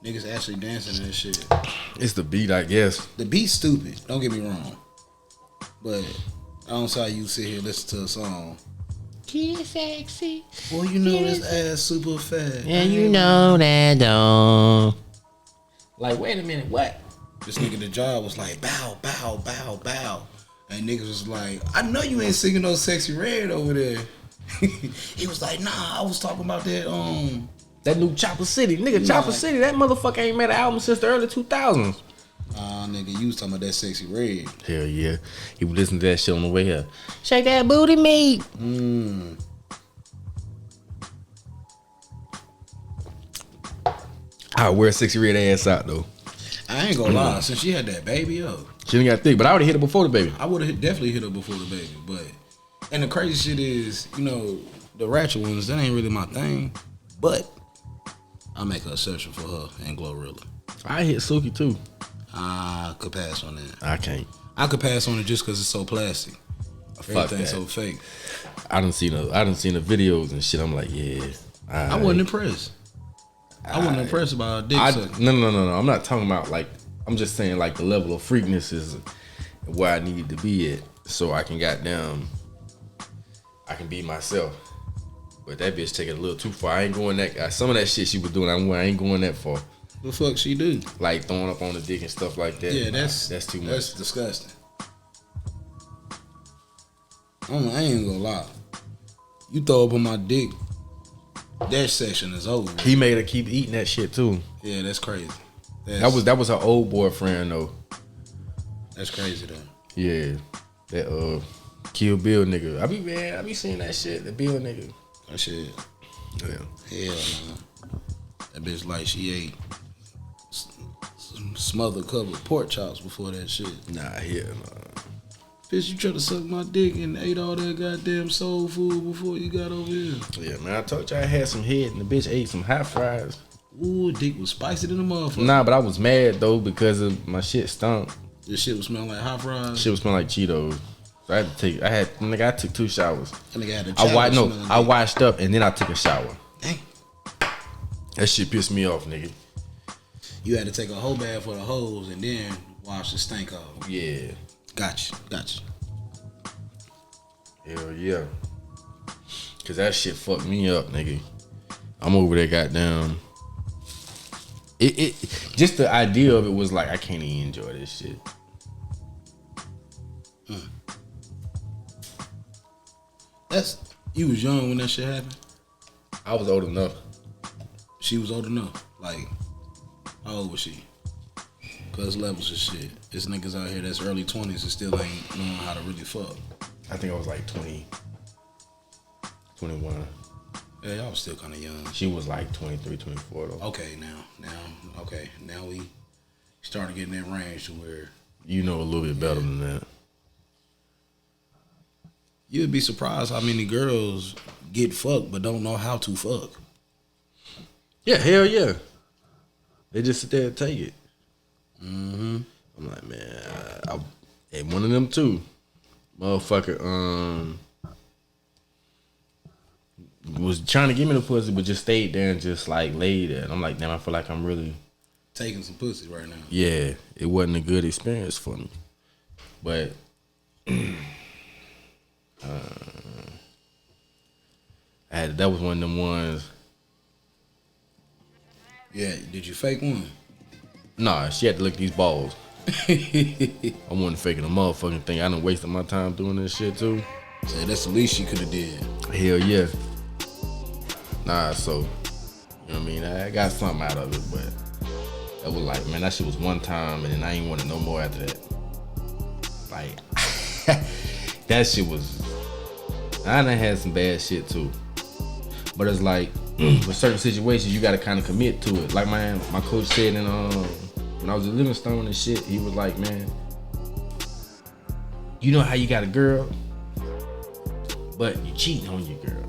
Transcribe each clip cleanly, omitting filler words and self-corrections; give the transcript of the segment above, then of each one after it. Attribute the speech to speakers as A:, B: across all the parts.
A: Niggas actually dancing and shit.
B: It's the beat, I guess.
A: The beat's stupid. Don't get me wrong. But I don't see how you sit here and listen to a song.
C: She's sexy.
A: Well, you know this ass super fat.
C: And you know that don't. Like, wait a minute, what?
A: This nigga the job was like, bow, bow, bow, bow. And niggas was like, I know you ain't singing no Sexy Red over there. He was like, nah, I was talking about
B: that new Chopper City. Nigga, Chopper City, that motherfucker ain't made an album since the early 2000s.
A: Nigga, you was talking about that Sexy Red.
B: Hell yeah. He would listen to that shit on the way here.
C: Shake that booty meat.
B: I wear Sexy Red ass out though.
A: I ain't gonna lie, since she had that baby up.
B: She didn't got thick, but I would've hit her before the baby.
A: I would've definitely hit her before the baby, but and the crazy shit is, you know, the ratchet ones, that ain't really my thing. But I make an exception for her and Glorilla.
B: I hit Suki too.
A: I could pass on that.
B: I can't.
A: I could pass on it just because it's so plastic.
B: Fuck
A: Everything's
B: that.
A: so fake.
B: I done seen the videos and shit. I'm like, yeah.
A: I wasn't impressed. I wasn't impressed by her dick sucking.
B: No. I'm not talking about like. I'm just saying like the level of freakness is where I needed to be at, so I can I can be myself. But that bitch take it a little too far. I ain't going that. Some of that shit she was doing, I ain't going that far.
A: The fuck she do?
B: Like throwing up on the dick and stuff like that.
A: Yeah, that's
B: too much.
A: That's disgusting. I ain't gonna lie. You throw up on my dick, that section is over.
B: He made her keep eating that shit too.
A: Yeah, that's crazy.
B: That was her old boyfriend though.
A: That's crazy though.
B: Yeah, that Kill Bill nigga. I be seeing that shit. The Bill nigga.
A: That shit.
B: Yeah.
A: Hell no. That bitch like she ate some smothered covered pork chops before that shit.
B: Nah, hell no.
A: Bitch, you try to suck my dick and ate all that goddamn soul food before you got over here.
B: Yeah, man, I told you I had some head and the bitch ate some hot fries.
A: Ooh, dick was spicy than a motherfucker.
B: Nah, but I was mad though because of my shit stunk.
A: This shit was smelling like hot fries.
B: Shit was smelling like Cheetos. So I took 2 showers.
A: That nigga had a
B: I washed up and then I took a shower.
A: Dang.
B: That shit pissed me off, nigga.
A: You had to take a whole bath for the hose and then wash the stank off.
B: Yeah.
A: Gotcha.
B: Hell yeah. Cause that shit fucked me up, nigga. I'm over there goddamn. It just the idea of it was like I can't even enjoy this shit.
A: You was young when that shit happened?
B: I was old enough.
A: She was old enough. Like, how old was she? Cause levels of shit. There's niggas out here that's early 20s and still ain't knowing how to really fuck.
B: I think I was like 20, 21.
A: Yeah, y'all was still kind of young.
B: She was like 23, 24 though.
A: Okay, now we started getting that range to where
B: you know a little bit better than that.
A: You'd be surprised how many girls get fucked but don't know how to fuck.
B: Yeah, hell yeah. They just sit there and take it.
A: Mm-hmm.
B: I'm like, man, I ain't one of them too. Motherfucker, was trying to give me the pussy, but just stayed there and just like laid there. And I'm like, damn, I feel like I'm really
A: taking some pussy right now.
B: Yeah, it wasn't a good experience for me. But that was one of them ones.
A: Yeah, did you fake one?
B: Nah, she had to lick these balls. I wasn't faking a motherfucking thing. I done wasted my time doing this shit too.
A: So that's the least she could have did.
B: Hell yeah. Nah, so, you know what I mean? I got something out of it, but it was like, man, that shit was one time and then I ain't want it no more after that. Like, that shit was, I done had some bad shit too. But it's like, with certain situations, you gotta kind of commit to it. Like my coach said when I was at Livingstone and shit, he was like, man, you know how you got a girl, but you cheating on your girl.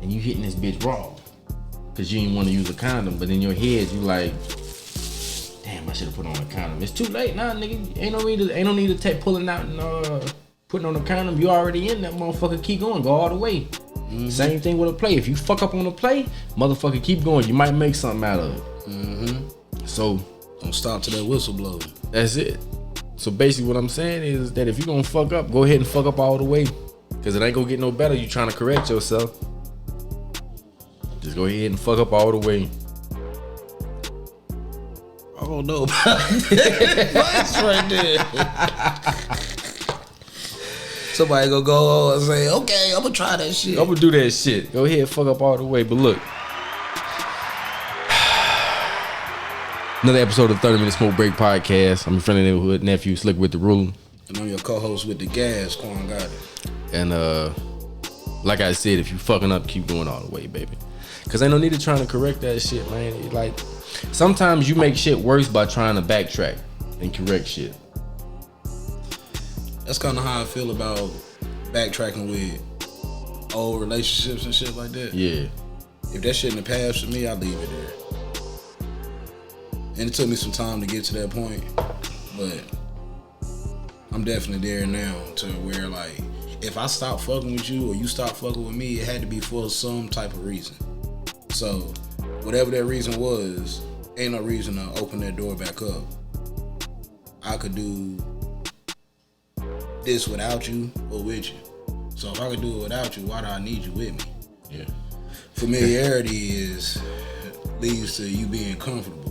B: And you hitting this bitch raw. Cause you didn't want to use a condom, but in your head, you like, damn, I should have put on a condom. It's too late now, nigga. Ain't no need to take pulling out and putting on a condom. You already in that motherfucker, keep going, go all the way. Mm-hmm. Same thing with a play. If you fuck up on a play, motherfucker, keep going. You might make something out of it. So
A: don't stop till that whistle blows.
B: that's it. So basically what I'm saying is that if you're gonna fuck up, go ahead and fuck up all the way. Cause it ain't gonna get no better. You trying to correct yourself. Just go ahead and fuck up all the way.
A: I don't know about that. Right there. Somebody gonna go and say, okay, I'm gonna try that shit.
B: I'm gonna do that shit. Go ahead and fuck up all the way. But look. Another episode of 30 Minute Smoke Break Podcast. I'm your friendly neighborhood nephew, Slick with the Ruler.
A: And I'm your co-host with the gas, Quan got it.
B: And like I said, if you fucking up, keep going all the way, baby. Cause ain't no need to trying to correct that shit, man. Like, sometimes you make shit worse by trying to backtrack and correct shit.
A: That's kind of how I feel about backtracking with old relationships and shit like that.
B: Yeah.
A: If that shit in the past for me, I leave it there. And it took me some time to get to that point, but I'm definitely there now to where, like, if I stop fucking with you or you stop fucking with me, it had to be for some type of reason. So whatever that reason was, ain't no reason to open that door back up. I could do this without you or with you. So if I could do it without you, why do I need you with me?
B: Yeah.
A: Familiarity leads to you being comfortable.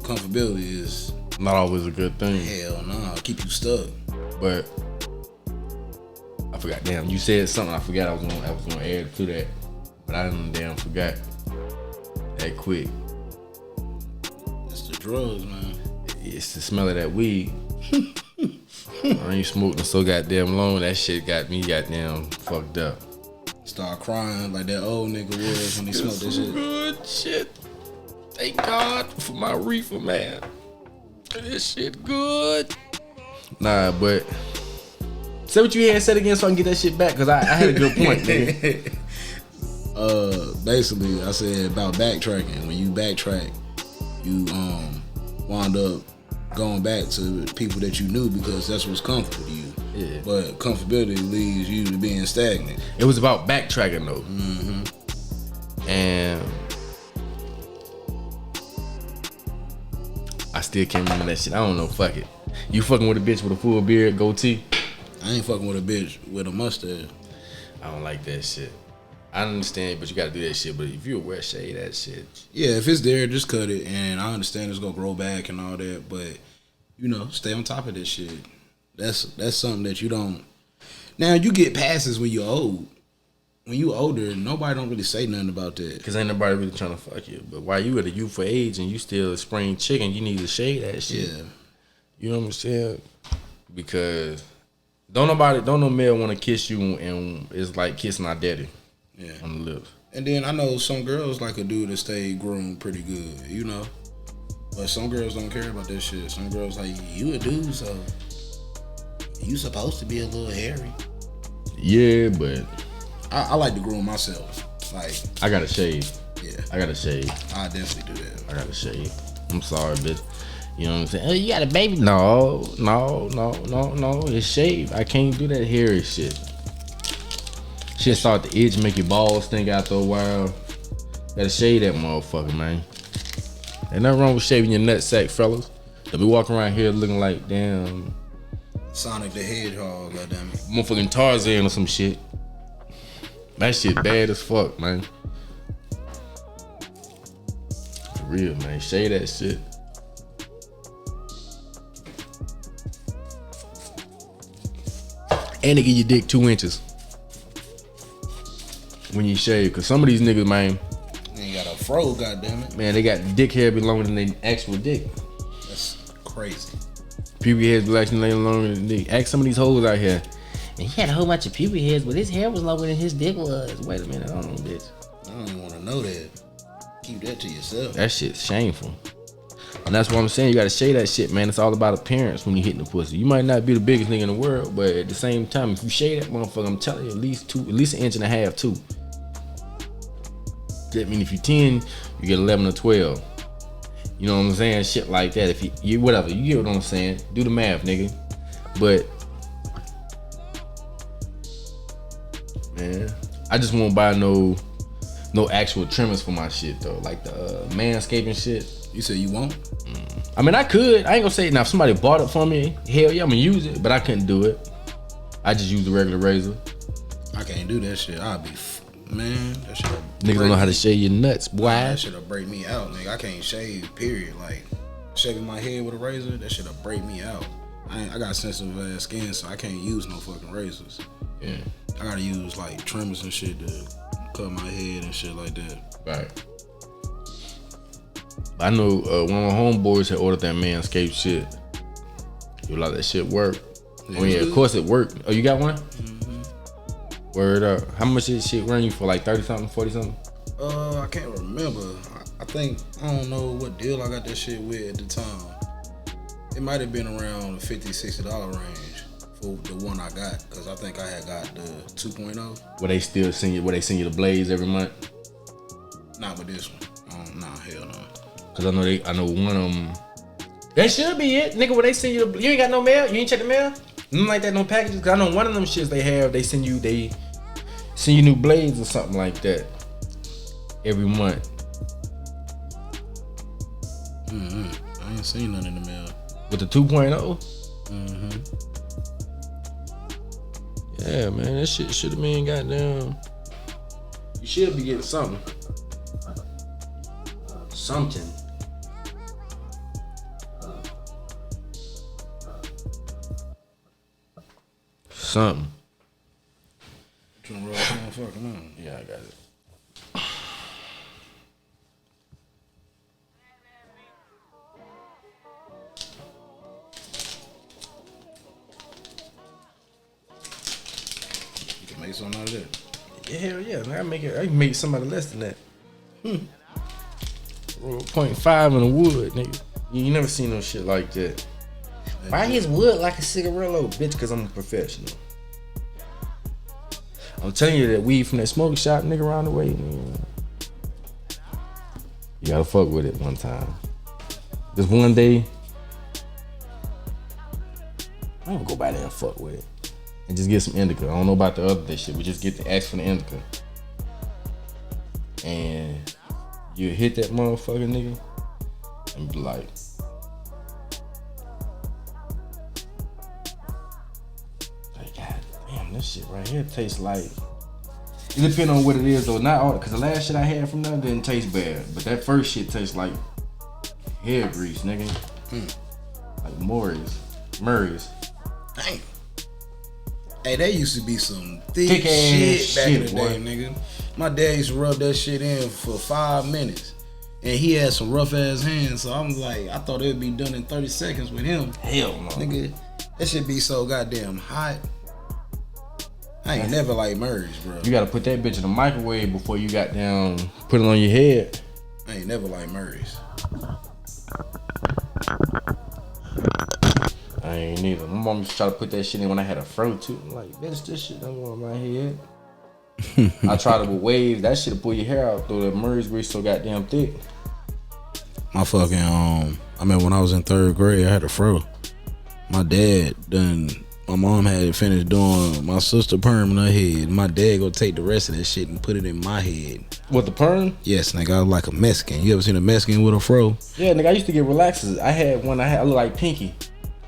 A: Comfortability is
B: not always a good thing.
A: Hell no, keep you stuck.
B: But I forgot. Damn, you said something. I forgot I was gonna add to that, but I didn't damn forgot that quick.
A: It's the drugs, man.
B: It's the smell of that weed. I ain't smoking so goddamn long. That shit got me goddamn fucked up.
A: Start crying like that old nigga was when he smoked that shit.
B: Good shit. Thank God for my reefer, man. This shit good. Nah, but say what you had said again so I can get that shit back, cause I had a good point, nigga.
A: Basically, I said about backtracking. When you backtrack, you wind up going back to people that you knew because that's what's comfortable to you.
B: Yeah.
A: But comfortability leads you to being stagnant.
B: It was about backtracking though. And I still can't remember that shit. I don't know. Fuck it. You fucking with a bitch with a full beard, goatee?
A: I ain't fucking with a bitch with a mustache.
B: I don't like that shit. I understand, but you gotta do that shit. But if you wear shade, that shit.
A: Yeah, if it's there, just cut it. And I understand it's gonna grow back and all that, but you know, stay on top of this shit. That's something that you don't. Now you get passes when you're old. When you older, nobody don't really say nothing about that.
B: Cause ain't nobody really trying to fuck you. But while you at a youthful age and you still a spring chicken, you need to shade that shit.
A: Yeah.
B: You know what I'm saying? Because don't no male want to kiss you and it's like kissing our daddy. Yeah. On the lips.
A: And then I know some girls like a dude that stay groomed pretty good, you know. But some girls don't care about that shit. Some girls like, you a dude, so you supposed to be a little hairy.
B: Yeah, but
A: I like to groom myself. Like,
B: I got a shade.
A: Yeah.
B: I got a shade.
A: I definitely do that.
B: I got a shade. I'm sorry, bitch. You know what I'm saying? Oh, you got a baby? No. It's shaved. I can't do that hairy shit. Shit start to itch, make your balls stink after a while. Gotta shave that motherfucker, man. Ain't nothing wrong with shaving your nutsack, fellas. Don't be walking around here looking like damn
A: Sonic the Hedgehog, goddammit.
B: Motherfucking Tarzan or some shit. That shit bad as fuck, man. For real, man. Shave that shit. And they give your dick 2 inches when you shave. Cause some of these niggas, man,
A: you got a fro, goddammit.
B: Man, they got dick hair be longer than their actual dick.
A: That's crazy.
B: Pubic hairs be actually longer than dick. Ask some of these hoes out here.
C: And he had a whole bunch of pubic hairs, but his hair was longer than his dick was.
B: Wait a minute, hold on, bitch.
A: I don't even want to know that. Keep that to yourself.
B: That shit's shameful. And that's what I'm saying. You gotta shave that shit, man. It's all about appearance when you hitting the pussy. You might not be the biggest nigga in the world, but at the same time, if you shave that motherfucker, I'm telling you, at least 1.5 inches, too. That mean if you 10, you get 11 or 12. You know what I'm saying? Shit like that. If you whatever, you get what I'm saying. Do the math, nigga. But man, I just won't buy no no actual trimmers for my shit though, like the manscaping shit.
A: You said you won't?
B: I mean, I could. I ain't gonna say it. Now if somebody bought it for me, hell yeah, I'm gonna use it. But I couldn't do it. I just use the regular razor.
A: I can't do that shit. I'll be, man. That shit.
B: Niggas don't know how to shave your nuts, boy.
A: That shit'll break me out, nigga. I can't shave. Period. Like shaving my head with a razor, that shit'll break me out. I got sensitive ass skin, so I can't use no fucking razors.
B: Yeah.
A: I gotta use like trimmers and shit to cut my head and shit like that.
B: Right. I know one of my homeboys had ordered that Manscaped shit. You like that shit work? Oh yeah, of course it worked. Oh, you got one? Mm-hmm. Word up. How much did shit run you for? Like 30 something, 40 something?
A: I can't remember. I think, I don't know what deal I got that shit with at the time. It might have been around the $50, $60 range for the one I got, because I think I had got the 2.0.
B: Where they still send you? Where they send you the blades every month?
A: Not with this one. Nah, hell no.
B: Cause I know one of them. That should be it, nigga. Where they send you? You ain't got no mail. You ain't check the mail. Nothing like that. No packages. Cause I know one of them shits they have. They send you new blades or something like that every month.
A: I ain't seen none in the mail.
B: With the 2.0.
A: Mm-hmm.
B: Yeah, man, that shit should have been goddamn. You should be getting something. Something.
A: Trying to roll this motherfucker on.
B: Yeah, I got it.
A: You can make something out of that.
B: Yeah, hell yeah, man. I can make somebody less than that. 0.5 in the wood, nigga. You never seen no shit like that. Why his wood like a cigarillo, bitch? Cause I'm a professional. I'm telling you that weed from that smoke shop, nigga, around the way, man. You gotta fuck with it one time. This one day, I'm gonna go by there and fuck with it. And just get some indica. I don't know about the other shit. We just get the ask for the indica. And you hit that motherfucker, nigga, and be like, God damn, this shit right here tastes like. It depends on what it is though. Not all, cause the last shit I had from them didn't taste bad, but that first shit tastes like hair grease, nigga. Like Murray's.
A: Dang. Hey, that used to be some thick
B: Thick-ass
A: shit back in the
B: shit,
A: day,
B: boy.
A: nigga. My dad used to rub that shit in for 5 minutes. And he had some rough ass hands, so I'm like, I thought it would be done in 30 seconds with him.
B: Hell no.
A: Nigga, that shit be so goddamn hot. I ain't never like Murray's, bro.
B: You gotta put that bitch in the microwave before you got down, put it on your head.
A: I ain't never like Murray's.
B: I ain't neither. My mom used to try to put that shit in when I had a fro too. I'm like, bitch, this shit don't go on my head. I tried it with waves. That shit'll pull your hair out though. The Murray's grease so goddamn thick.
A: My fucking, I mean, when I was in 3rd grade, I had a fro. My mom had finished doing my sister perm in her head. My dad go take the rest of that shit and put it in my head.
B: What, the perm?
A: Yes, nigga, I was like a Mexican. You ever seen a Mexican with a fro?
B: Yeah, nigga, I used to get relaxers. I had one. I look like Pinky.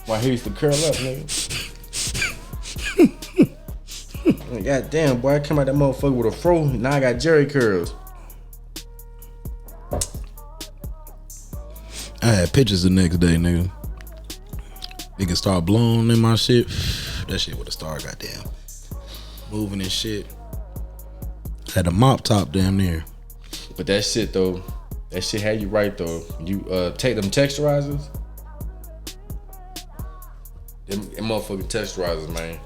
B: My hair used to curl up, nigga. God damn, boy, I come out that motherfucker with a fro. Now I got Jerry curls.
A: I had pictures the next day, nigga. It could start blowing in my shit. That shit would have started, goddamn, moving and shit. Had a mop top damn near.
B: But that shit though, that shit had you right though. You take them texturizers. Them motherfucking texturizers, man.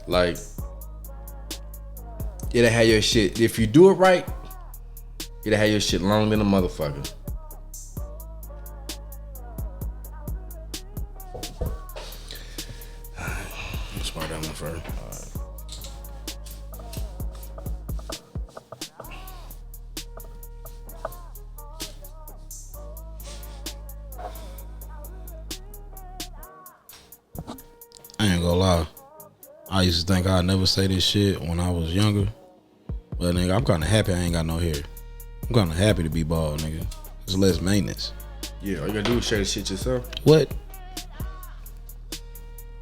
B: Like, it'll have your shit. If you do it right, it'll have your shit long than a motherfucker.
A: Let's start that one first. I ain't gonna lie. I used to think I'd never say this shit when I was younger. But nigga, I'm kinda happy I ain't got no hair. I'm kind of happy to be bald, nigga. It's less maintenance.
B: Yeah, all you gotta do is share the shit yourself.
A: What?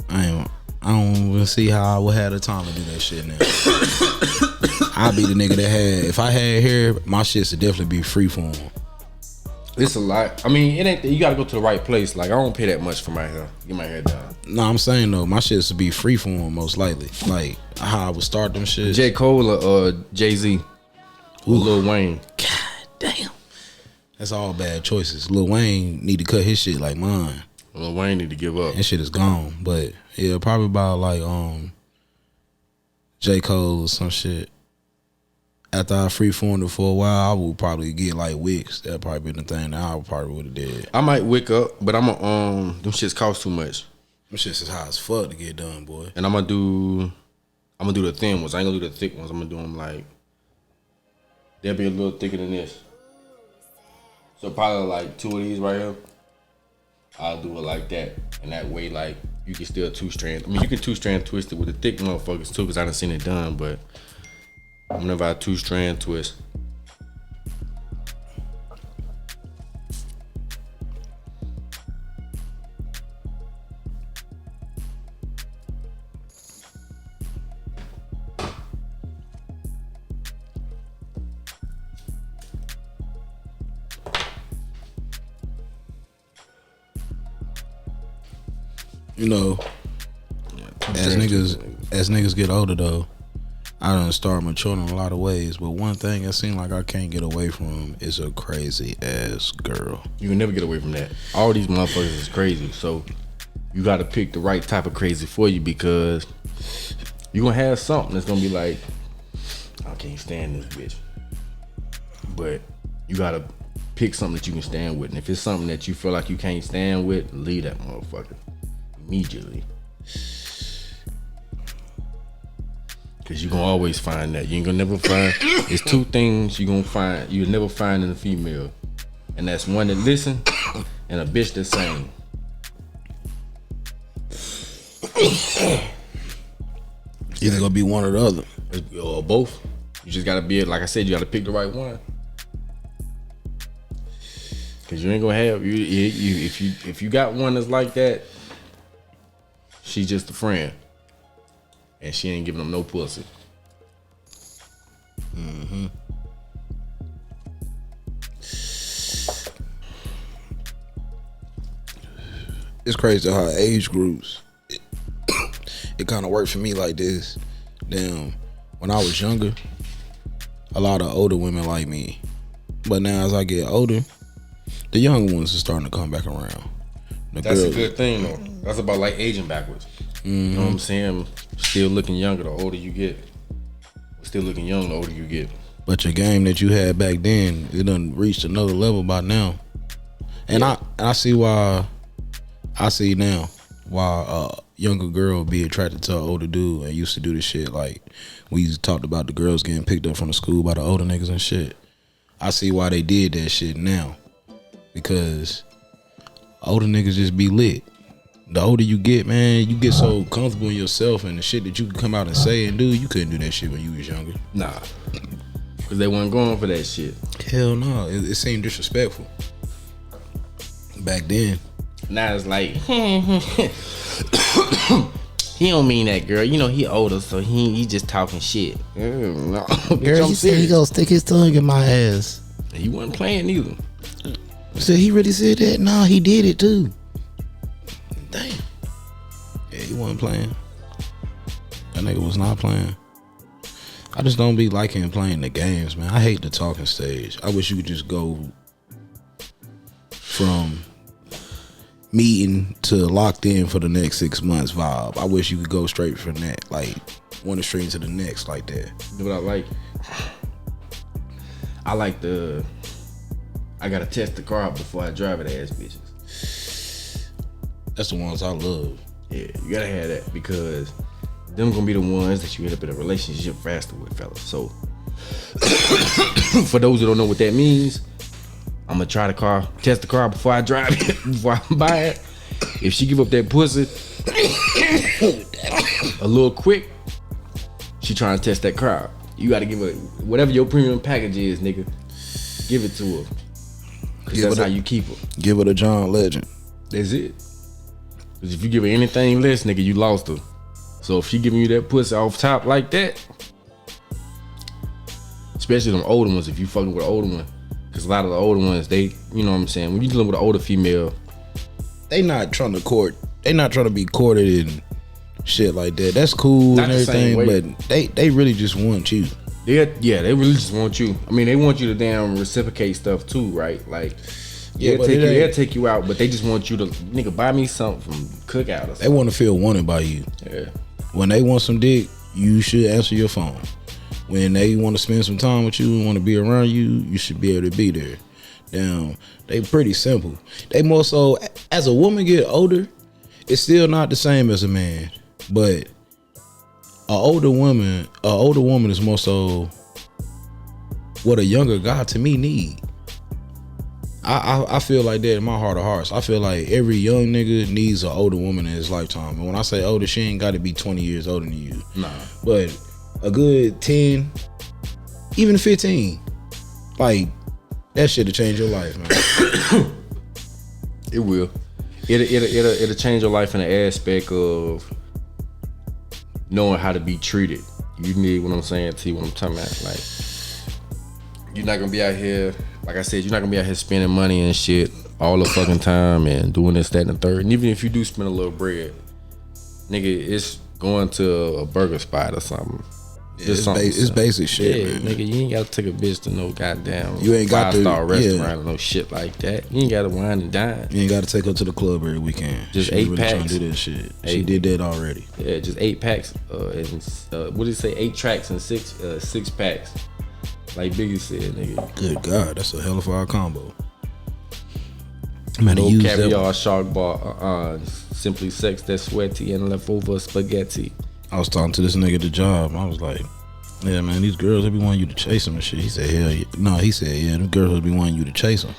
A: I don't even see how I would have the time to do that shit now. I'd be the nigga that had, if I had hair, my shit should definitely be freeform.
B: It's a lot. I mean, it ain't. You gotta go to the right place. Like I don't pay that much for my hair. Get my hair done.
A: No, I'm saying though, my shit should be freeform most likely. Like how I would start them shit.
B: J. Cole or Jay-Z or Lil Wayne.
A: God damn. That's all bad choices. Lil Wayne need to cut his shit like mine.
B: Lil Wayne need to give up.
A: That shit is gone. But yeah, probably about like J. Cole or some shit. After I freeformed it for a while, I would probably get like wigs. That'd probably be the thing that I probably would have did.
B: I might wick up, but I'm gonna them shits cost too much.
A: Them shits is high as fuck to get done, boy.
B: And I'm gonna do the thin ones. I ain't gonna do the thick ones. I'm gonna do them like they'll be a little thicker than this. So probably like 2 of these right here. I'll do it like that, and that way like you can still 2-strand. I mean, you can 2-strand twist it with the thick motherfuckers too, cause I done seen it done. But whenever I 2-strand twist,
A: you know, as niggas get older though, I done start maturing in a lot of ways. But one thing it seems like I can't get away from is a crazy ass girl.
B: You can never get away from that. All these motherfuckers is crazy, so you gotta pick the right type of crazy for you, because you gonna have something that's gonna be like, I can't stand this bitch. But you gotta pick something that you can stand with. And if it's something that you feel like you can't stand with, leave that motherfucker immediately. Cause you gonna always find that. You ain't gonna never find. It's 2 things you gonna find. You'll never find in a female, and that's one that listen and a bitch that sing.
A: Either gonna be one or the other,
B: or both. You just gotta be, like I said, you gotta pick the right one. Cause you ain't gonna have you if you got one that's like that, she's just a friend. And she ain't giving them no pussy.
A: Mm-hmm. It's crazy how age groups, it kind of worked for me like this. Damn, when I was younger, a lot of older women like me. But now as I get older, the young ones are starting to come back around.
B: That's a good thing though. That's about like aging backwards. Mm-hmm. You know what I'm saying? Still looking younger the older you get. Still looking young the older you get.
A: But your game that you had back then, it done reached another level by now. And yeah. I see why. I see now why a younger girl be attracted to an older dude and used to do this shit. Like we used to talk about the girls getting picked up from the school by the older niggas and shit. I see why they did that shit now. Because older niggas just be lit. The older you get, man, you get so comfortable in yourself and the shit that you can come out and say and do, you couldn't do that shit when you was younger.
B: Nah. Because they weren't going for that shit.
A: Hell no. It seemed disrespectful. Back then.
B: Now it's like, he don't mean that, girl. You know, he older, so he just talking shit.
C: No. Girl, he said he gonna stick his tongue in my ass.
B: He wasn't playing either.
C: So he really said that? No, he did it too.
A: Damn. Yeah, he wasn't playing. That nigga was not playing. I just don't be liking playing the games, man. I hate the talking stage. I wish you could just go from meeting to locked in for the next 6 months vibe. I wish you could go straight from that, like one extreme to the next like that.
B: You know what I like? I like I gotta test the car out before I drive it ass bitches.
A: That's the ones I love.
B: Yeah, you gotta have that, because them gonna be the ones that you end up in a relationship faster with, fellas. So for those who don't know what that means, I'm gonna try the car, test the car before I drive it, before I buy it. If she give up that pussy a little quick, she trying to test that car out. You gotta give her whatever your premium package is, nigga. give it to her. Cause that's how you keep her.
A: Give her the John Legend.
B: That's it. Cause if you give her anything less, nigga, you lost her. So if she giving you that pussy off top like that, especially them older ones, if you fucking with an older one, cause a lot of the older ones, they, you know what I'm saying, when you dealing with an older female,
A: they not trying to court. They not trying to be courted and shit like that. That's cool and everything, but they really just want you.
B: They really just want you. I mean, they want you to damn reciprocate stuff too, right? Like, they'll take you out, but they just want you to, nigga, buy me something from Cookout or something.
A: They want to feel wanted by you.
B: Yeah.
A: When they want some dick, you should answer your phone. When they want to spend some time with you and want to be around you, you should be able to be there. Damn, they pretty simple. They more so, as a woman get older, it's still not the same as a man, but an older woman is more so what a younger guy to me need. I feel like that in my heart of hearts. I feel like every young nigga needs an older woman in his lifetime. And when I say older, she ain't got to be 20 years older than you.
B: Nah.
A: But a good 10, even 15, like, that shit'll change your life, man.
B: It will. It'll change your life in the aspect of knowing how to be treated. You need what I'm saying to you, what I'm talking about. Like, you're not gonna be out here, like I said, you're not gonna be out here spending money and shit all the fucking time and doing this, that, and the third. And even if you do spend a little bread, nigga, it's going to a burger spot or something.
A: Yeah, it's basic shit,
B: yeah,
A: man.
B: Nigga, you ain't gotta take a bitch to no goddamn
A: you ain't got
B: 5-star restaurant or no shit like that. You ain't gotta wine and dine.
A: You ain't gotta take her to the club every weekend.
B: Just
A: she
B: 8
A: really
B: packs.
A: Trying to do that shit. She did that already.
B: Yeah, just 8 packs. And what did it say? 8 tracks and 6 packs. Like Biggie said, nigga.
A: Good God, that's a hell of a combo. Man,
B: no caviar, shark bar, simply sex that's sweaty and leftover spaghetti.
A: I was talking to this nigga at the job. I was like, yeah, man, these girls, they be wanting you to chase them and shit. He said, hell yeah. No, he said, yeah, them girls will be wanting you to chase them.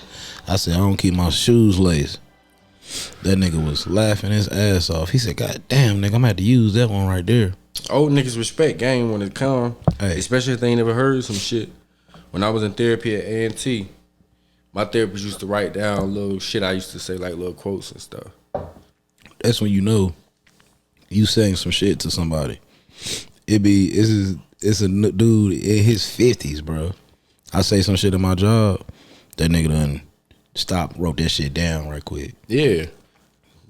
A: I said, I don't keep my shoes laced. That nigga was laughing his ass off. He said, God damn, nigga, I'm gonna have to use that one right there.
B: Old niggas respect game when it come.
A: Hey.
B: Especially if they ain't never heard some shit. When I was in therapy at Aint, my therapist used to write down little shit I used to say, like little quotes and stuff.
A: That's when you know you saying some shit to somebody. It's a dude in his 50s, bro. I say some shit at my job, that nigga done wrote that shit down right quick.
B: Yeah.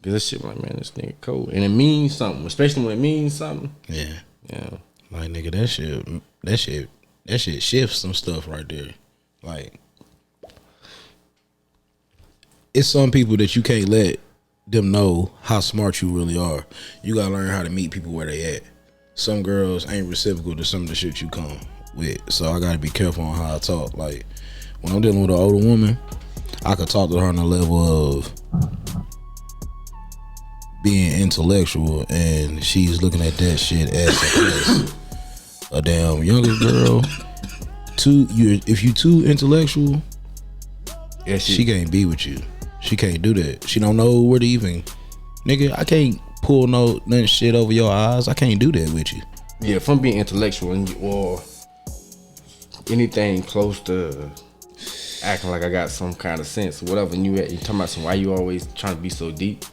B: Cause that shit like, man, this nigga cold. And it means something, especially when it means something.
A: Yeah.
B: Yeah.
A: Like, nigga, that shit shifts some stuff right there. Like, it's some people that you can't let them know how smart you really are. You gotta learn how to meet people where they at. Some girls ain't reciprocal to some of the shit you come with, so I gotta be careful on how I talk. Like, when I'm dealing with an older woman, I could talk to her on the level of being intellectual, and she's looking at that shit as a plus. A damn younger girl, if you too intellectual,
B: yeah,
A: she can't be with you. She can't do that. She don't know where to even, nigga, I can't pull nothing shit over your eyes. I can't do that with you.
B: Yeah, if I'm being intellectual or anything close to acting like I got some kind of sense or whatever, and you talking about why you always trying to be so deep,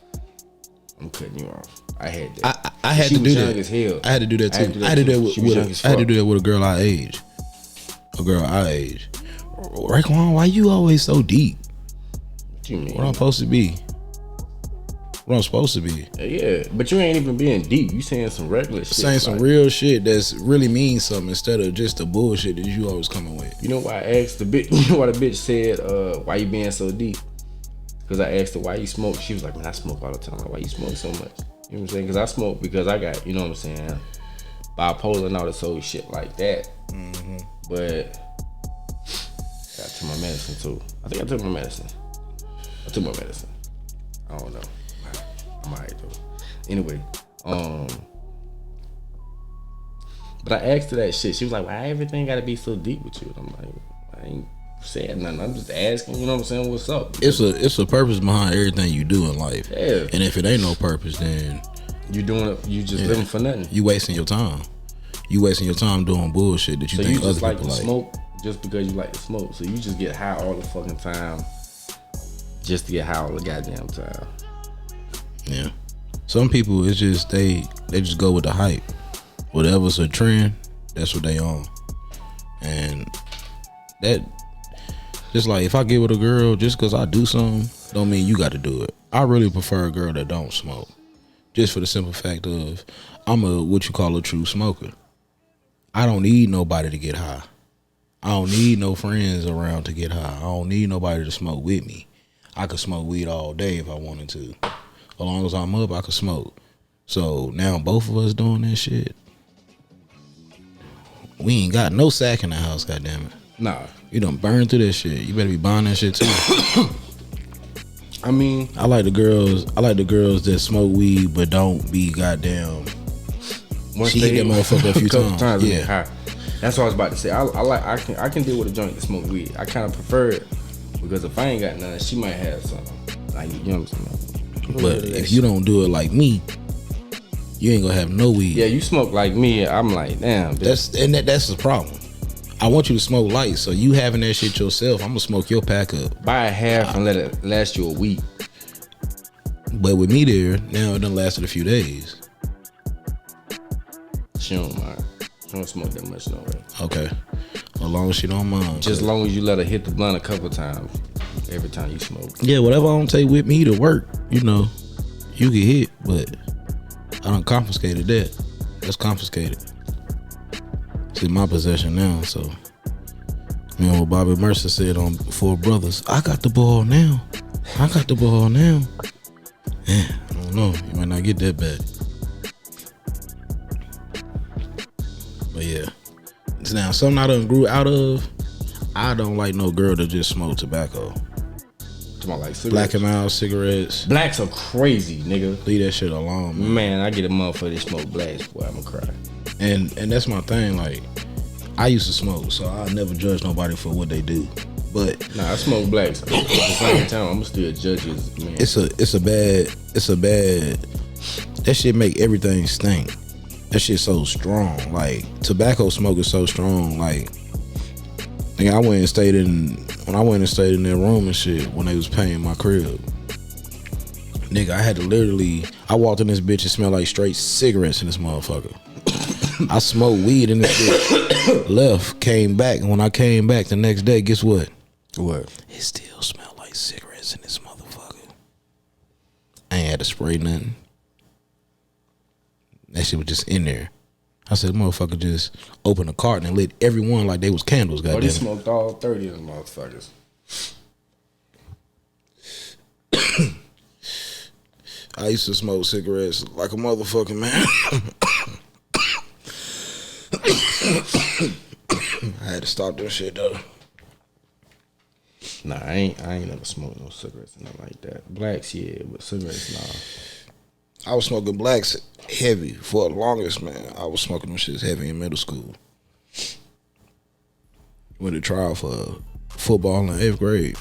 B: I'm cutting you off. I had that.
A: I had to do that.
B: As hell.
A: I had to do that too. I had to do that with a girl our age. A girl our age. Raekwon, why you always so deep?
B: What you mean?
A: What I'm supposed to be? What I'm supposed to be?
B: Yeah, but you ain't even being deep. You saying some regular shit.
A: Saying some real shit that's really means something instead of just the bullshit that you always coming with.
B: You know why I asked the bitch? You know why the bitch said, "Why you being so deep?" Because I asked her why you smoke. She was like, "Man, I smoke all the time. Like, why you smoke so much?" You know what I'm saying? Because I smoke because I got, you know what I'm saying, bipolar and all this old shit like that. Mm-hmm. But I took my medicine too. I think I took my medicine. I don't know. I'm alright though. Anyway, but I asked her that shit. She was like, "Why everything gotta be so deep with you?" I'm like, I ain't saying nothing. I'm just asking. You know what I'm saying? What's up?
A: It's a purpose behind everything you do in life.
B: Yeah.
A: And if it ain't no purpose, then
B: you doing it. You just living for nothing.
A: You wasting your time. You wasting your time doing bullshit that you think other people like.
B: Smoke just because you like to smoke. So you just get high all the fucking time, just to get high all the goddamn time.
A: Yeah. Some people, it's just they just go with the hype. Whatever's a trend, that's what they on. And that, just like if I get with a girl just because I do something, don't mean you got to do it. I really prefer a girl that don't smoke, just for the simple fact of I'm a what you call a true smoker. I don't need nobody to get high. I don't need no friends around to get high. I don't need nobody to smoke with me. I could smoke weed all day if I wanted to. As long as I'm up, I could smoke. So now both of us doing that shit. We ain't got no sack in the house, goddammit.
B: Nah.
A: You done burned through that shit. You better be buying that shit too.
B: I mean,
A: I like the girls that smoke weed but don't be goddamn. She hit that motherfucker a few times. Yeah.
B: High. That's what I was about to say. I can deal with a joint that smoke weed. I kind of prefer it because if I ain't got none, she might have something. Like, you know what I'm saying?
A: But if you don't do it like me, you ain't gonna have no weed.
B: Yeah, you smoke like me. I'm like, damn.
A: That's the problem. I want you to smoke light, so you having that shit yourself, I'm gonna smoke your pack up.
B: Buy a half and let it last you a week.
A: But with me there, now it done lasted a few days.
B: She don't mind. She don't smoke that much, no way.
A: Okay. As long as she don't mind.
B: Just as long as you let her hit the blunt a couple times every time you smoke.
A: Yeah, whatever I don't take with me to work, you know, you get hit, but I done confiscated that. That's confiscated. It's in my possession now, so. You know what Bobby Mercer said on Four Brothers, I got the ball now. I got the ball now. Yeah, I don't know. You might not get that back. But yeah. Now, something I done grew out of, I don't like no girl that just smoke tobacco.
B: Like
A: Black and mild cigarettes.
B: Blacks are crazy, nigga.
A: Leave that shit alone, man.
B: Man, I get a motherfucker that smoke blacks, boy, I'ma cry.
A: And that's my thing. Like, I used to smoke, so I never judge nobody for what they do. But
B: I smoke blacks. At the same time, I'ma still judge you, man.
A: It's a bad. That shit make everything stink. That shit so strong. Like, tobacco smoke is so strong. Like, nigga, I went and stayed in that room and shit when they was paying my crib. Nigga, I had to I walked in this bitch and smelled like straight cigarettes in this motherfucker. I smoked weed in this bitch, left, came back, and when I came back the next day, guess what?
B: What?
A: It still smelled like cigarettes in this motherfucker. I ain't had to spray nothing. That shit was just in there. I said, motherfucker just opened a carton and lit everyone like they was candles, goddamn.
B: They smoked all 30 of them motherfuckers.
A: I used to smoke cigarettes like a motherfucking man. I had to stop that shit though.
B: Nah, I ain't never smoked no cigarettes or nothing like that. Blacks, yeah, but cigarettes, nah.
A: I was smoking blacks heavy for the longest, man. I was smoking them shits heavy in middle school. Went to trial for football in 8th grade.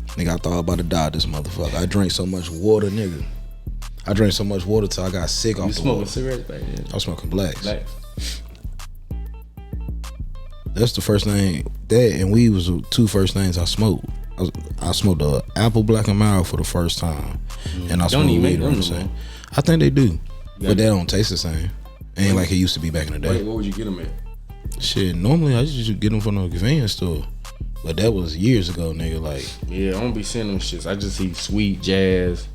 A: Nigga, I thought I was about to die, this motherfucker. I drank so much water, nigga. I drank so much water till I got sick off the water.
B: You smoking cigarettes back then?
A: I was smoking blacks.
B: Blacks.
A: That's the first thing. That and weed was the two first things I smoked. I smoked the apple black and mild for the first time, and I smoked weed. I think they do, but they don't taste the same. Ain't like it used to be back in the day.
B: Wait, what would you get them at?
A: Shit, normally I just get them from the convenience store, but that was years ago, nigga. Like,
B: yeah, I don't be seeing them shits. I just see Sweet, Jazz.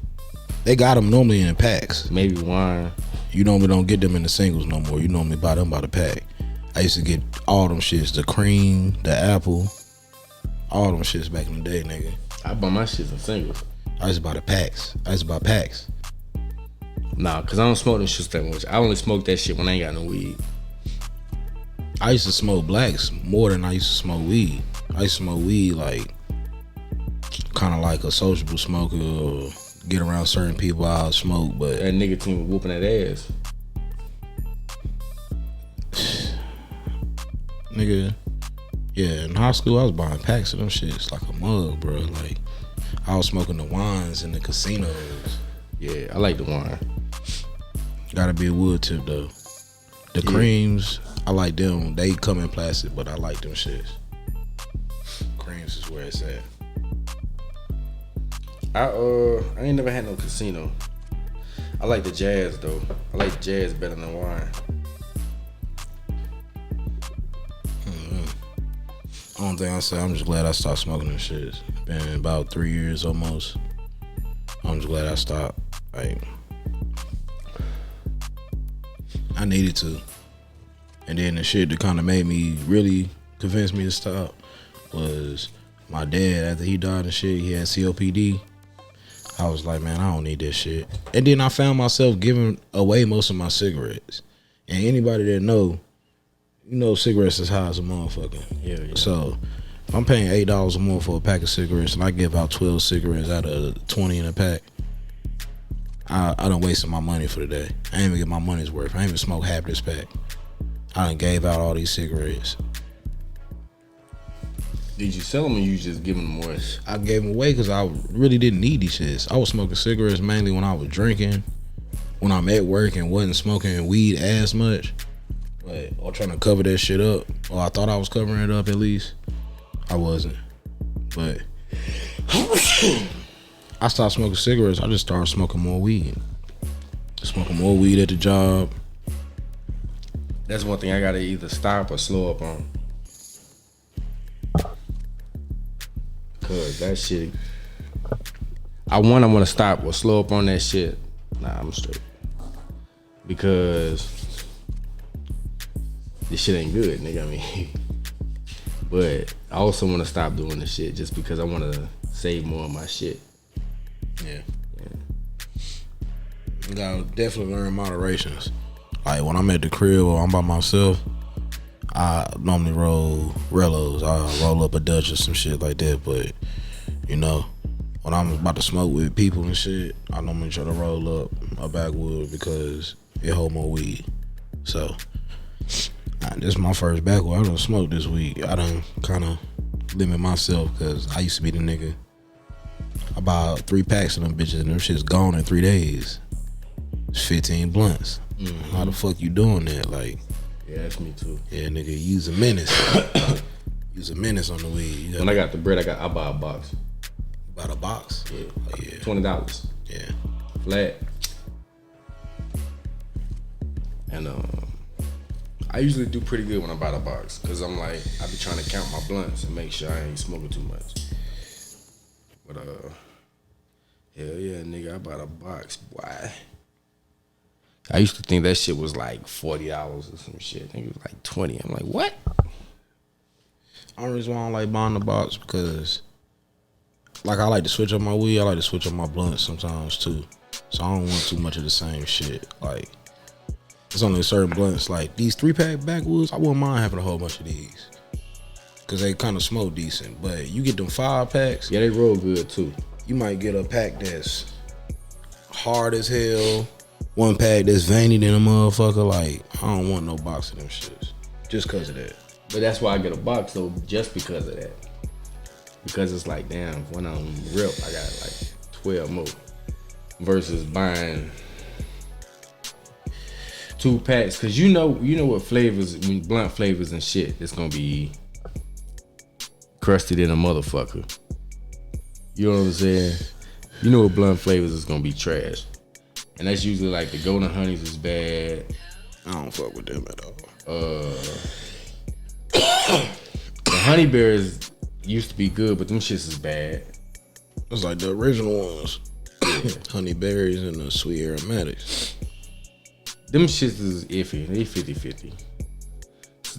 A: They got them normally in the packs.
B: Maybe wine.
A: You normally don't get them in the singles no more. You normally buy them by the pack. I used to get all them shits, the cream, the apple, all them shits back in the day, nigga.
B: I buy my shits in singles.
A: I used to buy the packs. I used to buy packs.
B: Nah, cause I don't smoke them shits that much. I only smoke that shit when I ain't got no weed.
A: I used to smoke blacks more than I used to smoke weed. I used to smoke weed like kind of like a sociable smoker or get around certain people I'll smoke, but
B: that nigga team was whooping that ass.
A: Nigga, yeah, in high school I was buying packs of them shits like a mug, bro. Like, I was smoking the wines in the casinos.
B: Yeah, I like the wine.
A: Gotta be a wood tip though. The creams, I like them. They come in plastic, but I like them shits. Creams is where it's at.
B: I ain't never had no casino. I like the jazz though. I like jazz better than wine.
A: Only thing I say, I'm just glad I stopped smoking them shits. Been about 3 years almost. I'm just glad I stopped. Like, I needed to. And then the shit that kind of made me really convince me to stop was my dad. After he died and shit, he had COPD. I was like, man, I don't need this shit. And then I found myself giving away most of my cigarettes. And anybody that know, you know, cigarettes is high as a motherfucker.
B: Yeah.
A: So if I'm paying $8 or more for a pack of cigarettes and I give out 12 cigarettes out of 20 in a pack, I done wasted my money for the day. I ain't even get my money's worth. I ain't even smoked half this pack. I done gave out all these cigarettes.
B: Did you sell them or you just giving them away?
A: I gave them away because I really didn't need these shits. I was smoking cigarettes mainly when I was drinking, when I'm at work and wasn't smoking weed as much. But or trying to cover that shit up. Or I thought I was covering it up at least. I wasn't. But I stopped smoking cigarettes. I just started smoking more weed. Smoking more weed at the job.
B: That's one thing I gotta either stop or slow up on. Cause that shit, I wanna stop or slow up on that shit. Nah, I'm straight. Because this shit ain't good, nigga. I mean, but I also wanna stop doing this shit just because I wanna save more of my shit.
A: Yeah. You gotta definitely learn moderations. Like when I'm at the crib or I'm by myself, I normally roll Rellos. I roll up a Dutch or some shit like that. But, you know, when I'm about to smoke with people and shit, I normally try to roll up a backwood because it hold more weed. So, this is my first backwood. I done smoked this week. I done kind of limit myself because I used to be the nigga. I buy 3 packs of them bitches and them shit's gone in 3 days. It's 15 blunts. Mm-hmm. How the fuck you doing that? Like,
B: yeah, that's me too.
A: Yeah, nigga, use a menace. Use a menace on the weed.
B: When I got the bread, I buy a box.
A: Bought a box?
B: Yeah.
A: Oh, yeah.
B: $20.
A: Yeah.
B: Flat. And I usually do pretty good when I buy the box, cause I'm like, I be trying to count my blunts and make sure I ain't smoking too much. But hell yeah, nigga, I bought a box. Why? I used to think that shit was like $40 or some shit. I think it was like 20. I'm like, what?
A: Only reason why I don't like buying the box because, like, I like to switch up my weed. I like to switch up my blunts sometimes too. So I don't want too much of the same shit. Like, it's only certain blunts. Like these 3-pack backwoods, I wouldn't mind having a whole bunch of these because they kind of smoke decent. But you get them 5-packs.
B: Yeah, they roll good too.
A: You might get a pack that's hard as hell. 1 pack that's veiny than a motherfucker. Like, I don't want no box of them shits. Just cause of that.
B: But that's why I get a box though, just because of that. Because it's like, damn, when I'm rip, I got like 12 more. Versus buying 2 packs. Cause you know what flavors, blunt flavors and shit, it's gonna be crusted in a motherfucker. You know what I'm saying? You know what blunt flavors is gonna be trash. And that's usually like the golden honeys is bad.
A: I don't fuck with them at all.
B: The honey bears used to be good, but them shits is bad.
A: It's like the original ones. Honey berries and the sweet aromatics.
B: Them shits is iffy. They 50-50.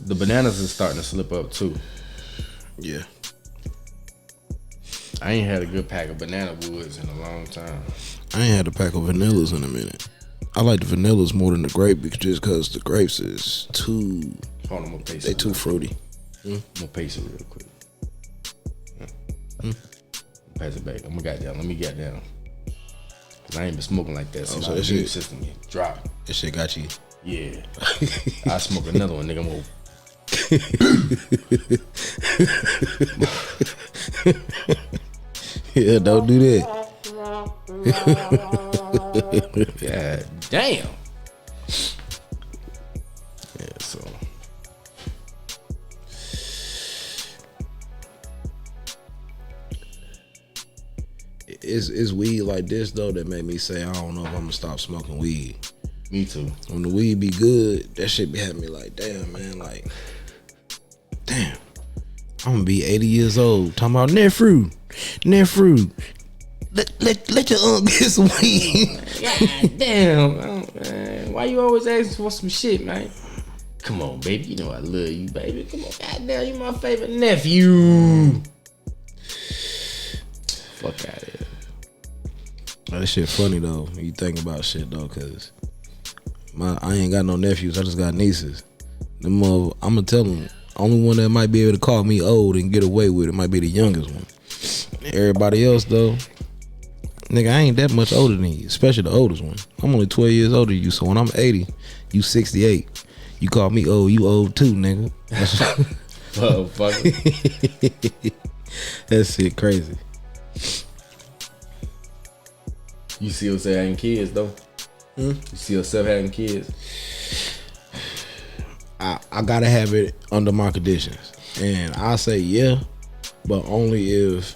B: The bananas is starting to slip up too.
A: Yeah.
B: I ain't had a good pack of banana woods in a long time.
A: I ain't had a pack of vanillas in a minute. I like the vanillas more than the grape just because the grapes is too.
B: Hold on, I'm gonna paste
A: they
B: it.
A: Too fruity.
B: I'm gonna paste it real quick. Pass it back. I'm gonna get down. Let me get down. Cause I ain't been smoking like that since my immune system dropped.
A: This shit got you.
B: Yeah. I smoke another one, nigga. I'm gonna.
A: Yeah, don't do that.
B: God damn. Yeah, so
A: it's weed like this though that made me say I don't know if I'm gonna stop smoking weed.
B: Me too.
A: When the weed be good, that shit be having me like, damn man, like, damn, I'm gonna be 80 years old talking about nephew. Let your aunt get some weed.
B: God damn, man. Why you always asking for some shit, man? Come on, baby. You know I love you, baby. Come on, goddamn, you my favorite nephew. Fuck out of here.
A: That shit funny though. You think about shit though, cause I ain't got no nephews. I just got nieces. I'm gonna tell them. Only one that might be able to call me old and get away with it might be the youngest one. Everybody else though, nigga, I ain't that much older than you, especially the oldest one. I'm only 12 years older than you, so when I'm 80, you 68. You call me old, you old too, nigga.
B: Motherfucker.
A: That shit crazy.
B: You see yourself having kids though? You see yourself having kids?
A: I gotta have it under my conditions, and I say yeah, but only if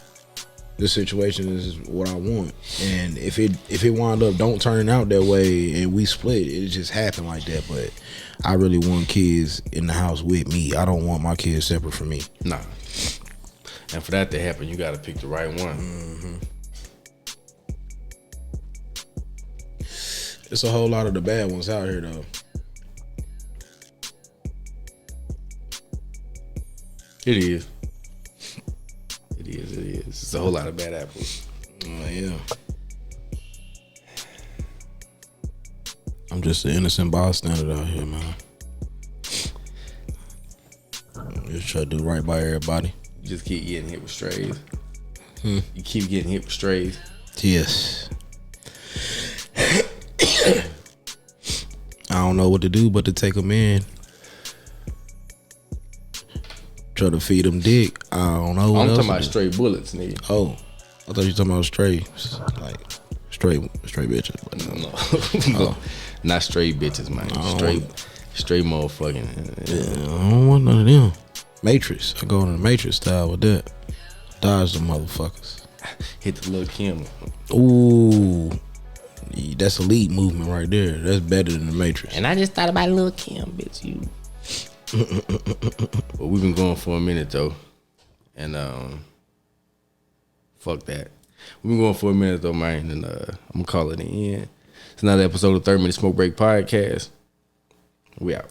A: the situation is what I want. And if it wind up don't turn out that way and we split, it just happened like that. But I really want kids in the house with me. I don't want my kids separate from me.
B: Nah. And for that to happen, you gotta pick the right one.
A: Mm-hmm. It's a whole lot of the bad ones out here though.
B: It is. It is. It's a whole lot of bad apples.
A: Yeah. I'm just an innocent bystander out here, man. Just try to do right by everybody.
B: You just keep getting hit with strays. You keep getting hit with strays.
A: Yes. I don't know what to do but to take them in. Try to feed them dick. I don't know what
B: I'm
A: else
B: talking
A: to
B: about
A: do.
B: straight bullets, nigga.
A: Oh, I thought you were talking about stray, like straight bitches. But
B: No.
A: Oh.
B: Not straight bitches, man. Straight motherfucking.
A: Yeah, I don't want none of them. Matrix. I go in the Matrix style with that. Dodge the motherfuckers.
B: Hit the little Kim.
A: Ooh, that's elite movement right there. That's better than the Matrix.
C: And I just thought about Lil Kim, bitch. You.
B: But we've been going for a minute though, and fuck that. We've been going for a minute though, man, and I'm gonna call it an end. It's another episode of 30 Minute Smoke Break Podcast. We out.